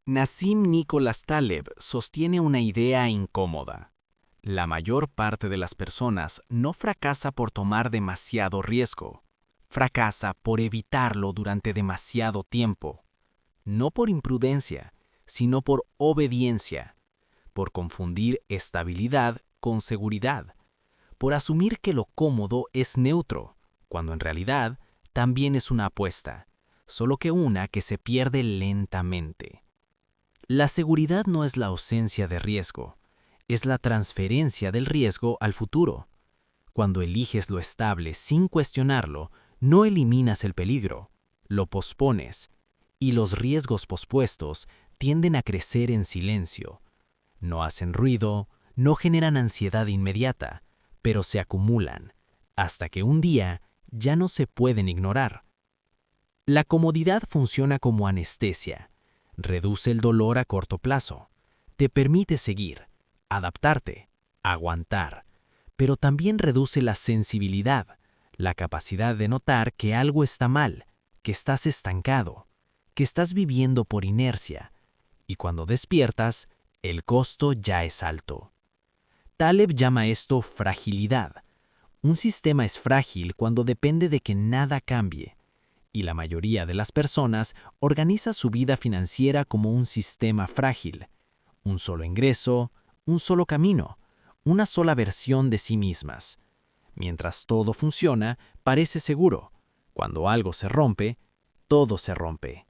Nassim Nicholas Taleb sostiene una idea incómoda. La mayor parte de las personas no fracasa por tomar demasiado riesgo, fracasa por evitarlo durante demasiado tiempo, no por imprudencia, sino por obediencia, por confundir estabilidad con seguridad, por asumir que lo cómodo es neutro, cuando en realidad también es una apuesta, solo que una que se pierde lentamente. La seguridad no es la ausencia de riesgo, es la transferencia del riesgo al futuro. Cuando eliges lo estable sin cuestionarlo, no eliminas el peligro, lo pospones, y los riesgos pospuestos tienden a crecer en silencio. No hacen ruido, no generan ansiedad inmediata, pero se acumulan, hasta que un día ya no se pueden ignorar. La comodidad funciona como anestesia. Reduce el dolor a corto plazo. Te permite seguir, adaptarte, aguantar, pero también reduce la sensibilidad, la capacidad de notar que algo está mal, que estás estancado, que estás viviendo por inercia, y cuando despiertas, el costo ya es alto. Taleb llama esto fragilidad. Un sistema es frágil cuando depende de que nada cambie, y la mayoría de las personas organiza su vida financiera como un sistema frágil. Un solo ingreso, un solo camino, una sola versión de sí mismas. Mientras todo funciona, parece seguro. Cuando algo se rompe, todo se rompe.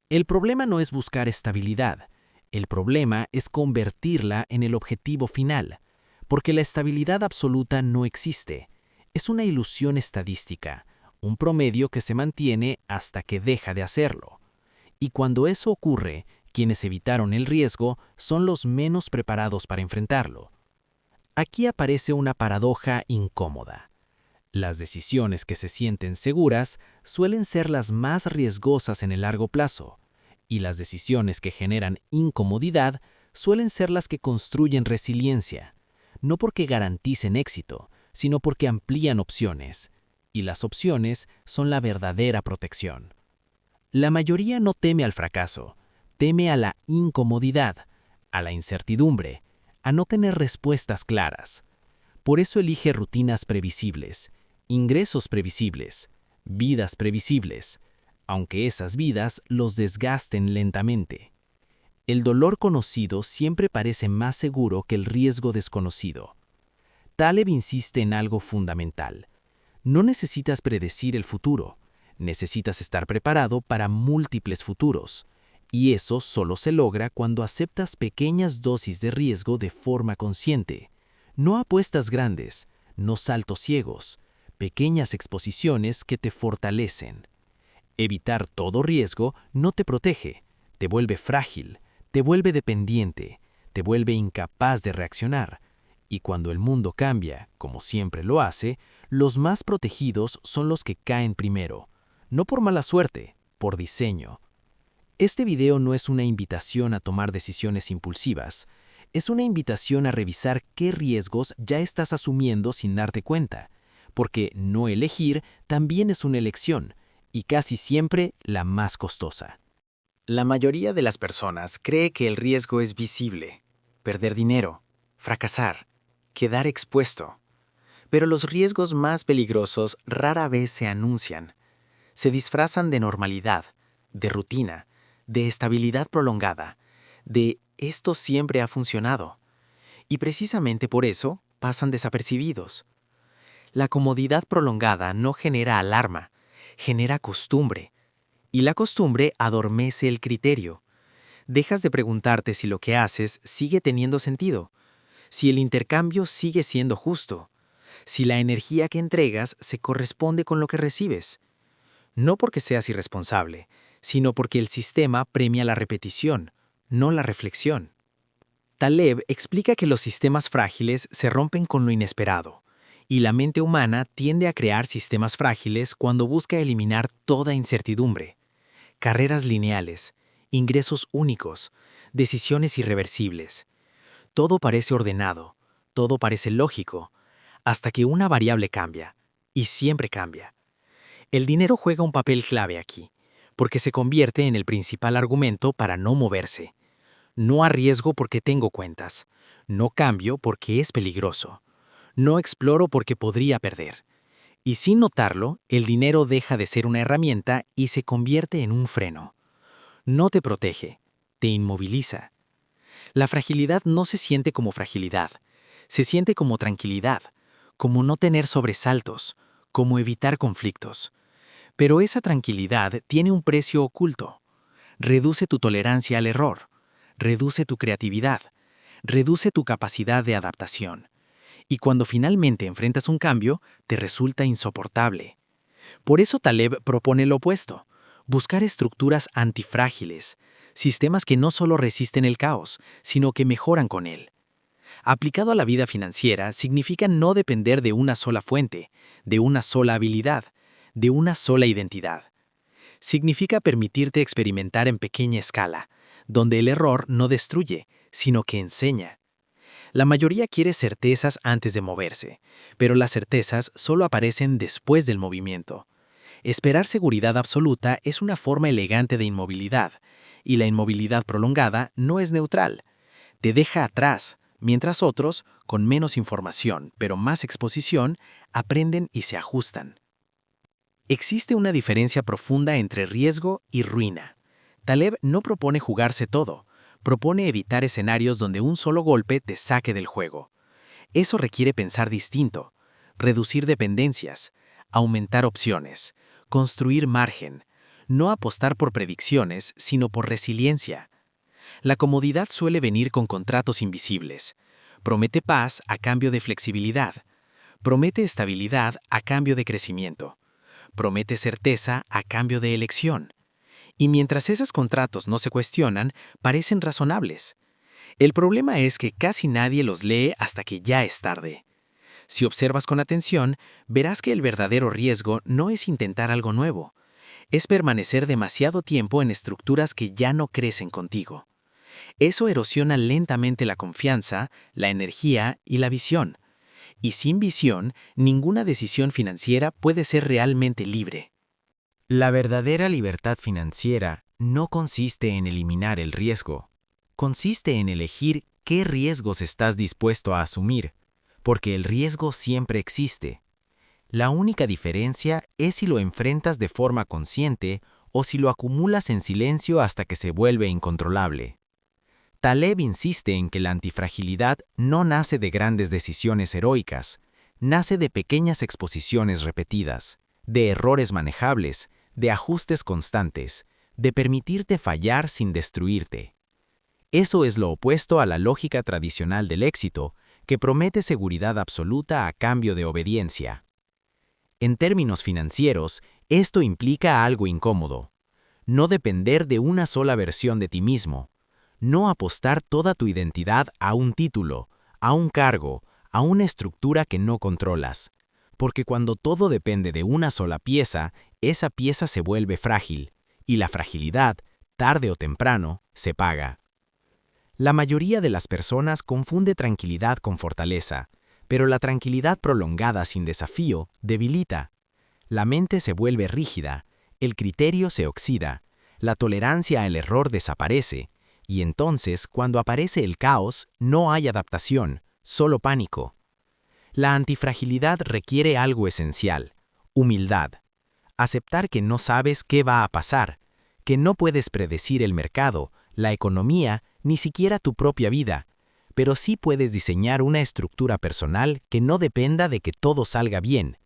El problema no es buscar estabilidad. El problema es convertirla en el objetivo final, porque la estabilidad absoluta no existe. Es una ilusión estadística, un promedio que se mantiene hasta que deja de hacerlo. Y cuando eso ocurre, quienes evitaron el riesgo son los menos preparados para enfrentarlo. Aquí aparece una paradoja incómoda. Las decisiones que se sienten seguras suelen ser las más riesgosas en el largo plazo, y las decisiones que generan incomodidad suelen ser las que construyen resiliencia, no porque garanticen éxito, sino porque amplían opciones, y las opciones son la verdadera protección. La mayoría no teme al fracaso, teme a la incomodidad, a la incertidumbre, a no tener respuestas claras. Por eso elige rutinas previsibles, ingresos previsibles, vidas previsibles, aunque esas vidas los desgasten lentamente. El dolor conocido siempre parece más seguro que el riesgo desconocido. Taleb insiste en algo fundamental. No necesitas predecir el futuro, necesitas estar preparado para múltiples futuros, y eso solo se logra cuando aceptas pequeñas dosis de riesgo de forma consciente. No apuestas grandes, no saltos ciegos, pequeñas exposiciones que te fortalecen. Evitar todo riesgo no te protege, te vuelve frágil, te vuelve dependiente, te vuelve incapaz de reaccionar. Y cuando el mundo cambia, como siempre lo hace, los más protegidos son los que caen primero, no por mala suerte, por diseño. Este video no es una invitación a tomar decisiones impulsivas, es una invitación a revisar qué riesgos ya estás asumiendo sin darte cuenta, porque no elegir también es una elección, y casi siempre la más costosa. La mayoría de las personas cree que el riesgo es visible, perder dinero, fracasar, quedar expuesto. Pero los riesgos más peligrosos rara vez se anuncian. Se disfrazan de normalidad, de rutina, de estabilidad prolongada, de esto siempre ha funcionado. Y precisamente por eso pasan desapercibidos. La comodidad prolongada no genera alarma, genera costumbre. Y la costumbre adormece el criterio. Dejas de preguntarte si lo que haces sigue teniendo sentido, si el intercambio sigue siendo justo, si la energía que entregas se corresponde con lo que recibes. No porque seas irresponsable, sino porque el sistema premia la repetición, no la reflexión. Taleb explica que los sistemas frágiles se rompen con lo inesperado, y la mente humana tiende a crear sistemas frágiles cuando busca eliminar toda incertidumbre. Carreras lineales, ingresos únicos, decisiones irreversibles. Todo parece ordenado, todo parece lógico, hasta que una variable cambia, y siempre cambia. El dinero juega un papel clave aquí, porque se convierte en el principal argumento para no moverse. No arriesgo porque tengo cuentas. No cambio porque es peligroso. No exploro porque podría perder. Y sin notarlo, el dinero deja de ser una herramienta y se convierte en un freno. No te protege, te inmoviliza. La fragilidad no se siente como fragilidad, se siente como tranquilidad, como no tener sobresaltos, como evitar conflictos. Pero esa tranquilidad tiene un precio oculto. Reduce tu tolerancia al error, reduce tu creatividad, reduce tu capacidad de adaptación. Y cuando finalmente enfrentas un cambio, te resulta insoportable. Por eso Taleb propone lo opuesto, buscar estructuras antifrágiles, sistemas que no solo resisten el caos, sino que mejoran con él. Aplicado a la vida financiera significa no depender de una sola fuente, de una sola habilidad, de una sola identidad. Significa permitirte experimentar en pequeña escala, donde el error no destruye, sino que enseña. La mayoría quiere certezas antes de moverse, pero las certezas solo aparecen después del movimiento. Esperar seguridad absoluta es una forma elegante de inmovilidad, y la inmovilidad prolongada no es neutral. Te deja atrás, mientras otros, con menos información, pero más exposición, aprenden y se ajustan. Existe una diferencia profunda entre riesgo y ruina. Taleb no propone jugarse todo, propone evitar escenarios donde un solo golpe te saque del juego. Eso requiere pensar distinto, reducir dependencias, aumentar opciones, construir margen, no apostar por predicciones, sino por resiliencia. La comodidad suele venir con contratos invisibles. Promete paz a cambio de flexibilidad. Promete estabilidad a cambio de crecimiento. Promete certeza a cambio de elección. Y mientras esos contratos no se cuestionan, parecen razonables. El problema es que casi nadie los lee hasta que ya es tarde. Si observas con atención, verás que el verdadero riesgo no es intentar algo nuevo, es permanecer demasiado tiempo en estructuras que ya no crecen contigo. Eso erosiona lentamente la confianza, la energía y la visión. Y sin visión, ninguna decisión financiera puede ser realmente libre. La verdadera libertad financiera no consiste en eliminar el riesgo. Consiste en elegir qué riesgos estás dispuesto a asumir, porque el riesgo siempre existe. La única diferencia es si lo enfrentas de forma consciente o si lo acumulas en silencio hasta que se vuelve incontrolable. Taleb insiste en que la antifragilidad no nace de grandes decisiones heroicas, nace de pequeñas exposiciones repetidas, de errores manejables, de ajustes constantes, de permitirte fallar sin destruirte. Eso es lo opuesto a la lógica tradicional del éxito, que promete seguridad absoluta a cambio de obediencia. En términos financieros, esto implica algo incómodo. No depender de una sola versión de ti mismo. No apostar toda tu identidad a un título, a un cargo, a una estructura que no controlas. Porque cuando todo depende de una sola pieza, esa pieza se vuelve frágil, y la fragilidad, tarde o temprano, se paga. La mayoría de las personas confunde tranquilidad con fortaleza, pero la tranquilidad prolongada sin desafío debilita. La mente se vuelve rígida, el criterio se oxida, la tolerancia al error desaparece, y entonces, cuando aparece el caos, no hay adaptación, solo pánico. La antifragilidad requiere algo esencial: humildad. Aceptar que no sabes qué va a pasar, que no puedes predecir el mercado, la economía, ni siquiera tu propia vida, pero sí puedes diseñar una estructura personal que no dependa de que todo salga bien.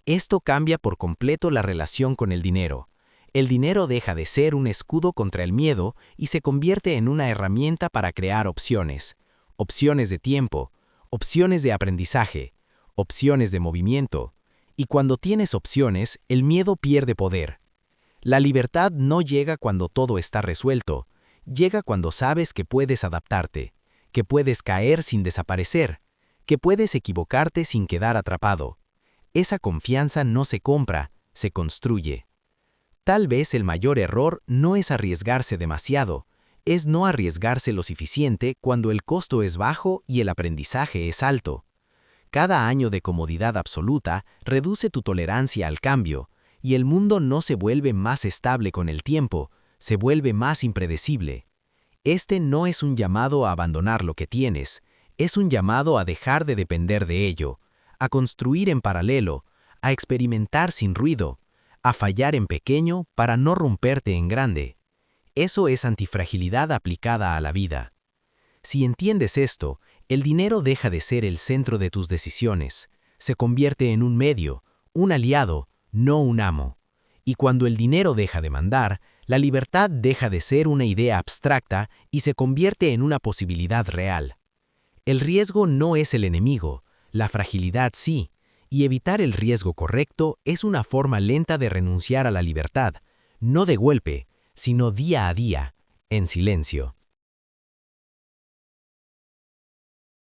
Esto cambia por completo la relación con el dinero. El dinero deja de ser un escudo contra el miedo y se convierte en una herramienta para crear opciones. Opciones de tiempo, opciones de aprendizaje, opciones de movimiento. Y cuando tienes opciones, el miedo pierde poder. La libertad no llega cuando todo está resuelto, llega cuando sabes que puedes adaptarte, que puedes caer sin desaparecer, que puedes equivocarte sin quedar atrapado. Esa confianza no se compra, se construye. Tal vez el mayor error no es arriesgarse demasiado, es no arriesgarse lo suficiente cuando el costo es bajo y el aprendizaje es alto. Cada año de comodidad absoluta reduce tu tolerancia al cambio, y el mundo no se vuelve más estable con el tiempo, se vuelve más impredecible. Este no es un llamado a abandonar lo que tienes, es un llamado a dejar de depender de ello, a construir en paralelo, a experimentar sin ruido, a fallar en pequeño para no romperte en grande. Eso es antifragilidad aplicada a la vida. Si entiendes esto, el dinero deja de ser el centro de tus decisiones, se convierte en un medio, un aliado, no un amo. Y cuando el dinero deja de mandar, la libertad deja de ser una idea abstracta y se convierte en una posibilidad real. El riesgo no es el enemigo, la fragilidad sí, y evitar el riesgo correcto es una forma lenta de renunciar a la libertad, no de golpe, sino día a día, en silencio.